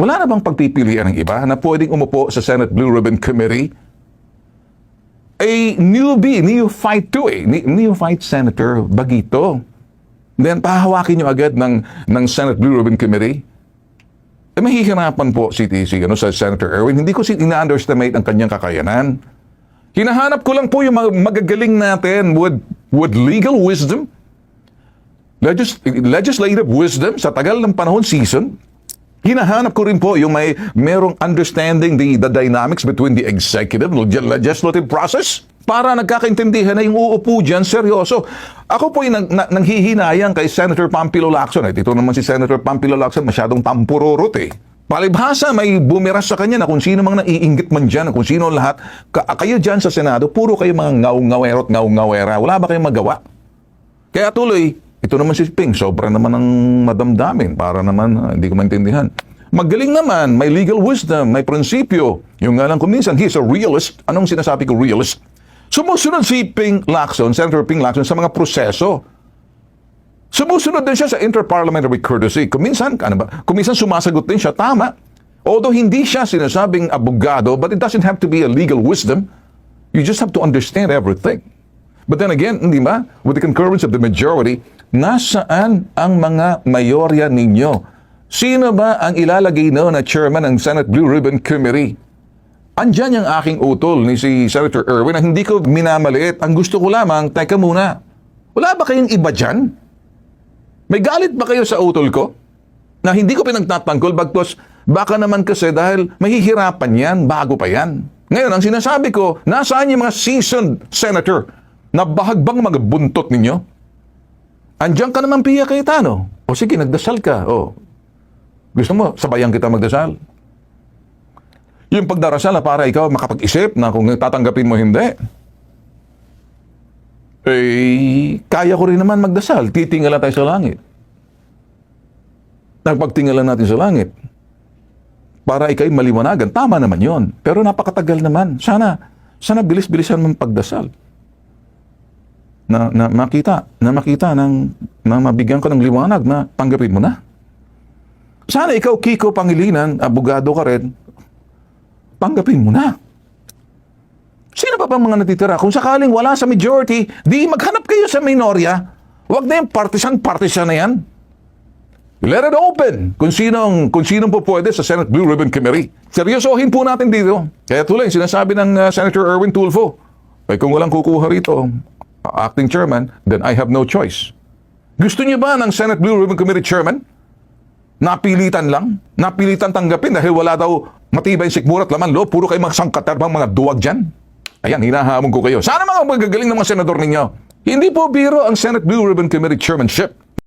Wala na bang pagpipilian ng iba na pwedeng umupo sa Senate Blue Ribbon Committee? Neophyte to neophyte Senator Bagito. Then, pahawakin nyo agad ng Senate Blue Ribbon Committee. Mahihirapan po si sa Senator Erwin. Hindi ko ina-underestimate ang kanyang kakayanan. Hinahanap ko lang po yung magagaling natin with legal wisdom, legislative wisdom sa tagal ng panahon season. Hinahanap ko rin po yung merong understanding the dynamics between the executive and legislative process para nagkakaintindihan na yung uupo dyan, seryoso. Ako po yung nanghihinayang kay Senator Pampilo Lacson. Ito naman si Senator Pampilo Lacson, masyadong tampururot eh. Palibhasa, may bumiras sa kanya na kung sino mang naiinggit man dyan, kung sino lahat, kayo dyan sa Senado, puro kayo mga ngaw-ngawerot, ngaw-ngawera. Wala ba kayong magawa? Kaya tuloy, ito naman si Ping, sobra naman ang madamdamin para naman, hindi ko maintindihan. Magaling naman, may legal wisdom, may prinsipyo. Yung nga lang kuminsan, he's a realist. Anong sinasabi ko realist? Sumusunod si Ping Lacson, Senator Ping Lacson, sa mga proseso. Sumusunod din siya sa interparliamentary courtesy. Kuminsan sumasagot din siya, tama. Although hindi siya sinasabing abogado, but it doesn't have to be a legal wisdom. You just have to understand everything. But then again, hindi ba? With the concurrence of the majority, nasaan ang mga mayorya ninyo? Sino ba ang ilalagay na chairman ng Senate Blue Ribbon Committee? Andyan yung aking utol ni si Senator Erwin na hindi ko minamaliit. Ang gusto ko lamang, teka muna, wala ba kayong iba dyan? May galit ba kayo sa utol ko? Na hindi ko pinagtatanggol, bagtos baka naman kasi dahil mahihirapan yan, bago pa yan. Ngayon, ang sinasabi ko, nasaan yung mga seasoned senator na bahagbang mga buntot ninyo? Andiyan ka naman, Pia Cayetano. O sige, nagdasal ka. O, gusto mo, sabayan kita magdasal. Yung pagdarasal na para ikaw makapag-isip na kung tatanggapin mo hindi. Kaya ko rin naman magdasal. Titingala tayo sa langit. Nagpagtingala natin sa langit, para ikaw'y maliwanagan. Tama naman yon. Pero napakatagal naman. Sana bilis-bilisan mong pagdasal. Na makita na mabigyan ka ng liwanag na tanggapin mo na. Sana ikaw, Kiko Pangilinan, abogado ka rin, tanggapin mo na. Sino pa bang mga natitira? Kung sakaling wala sa majority, di maghanap kayo sa minorya. Huwag na yung partisan na yan. Let it open kung sinong po pwede sa Senate Blue Ribbon Committee. Seryosohin po natin dito. Kaya tuloy, sinasabi ng Senator Erwin Tulfo, kung walang kukuha rito, acting chairman, then I have no choice. Gusto niyo ba ng Senate Blue Ribbon Committee chairman? Napilitan lang? Napilitan tanggapin dahil wala daw matibay sikmura at laman loob, puro kayo mga sangkatarbang mga duwag dyan? Ayan, hinahamon ko kayo. Sana mga magagaling ng mga senador ninyo. Hindi po biro ang Senate Blue Ribbon Committee chairmanship.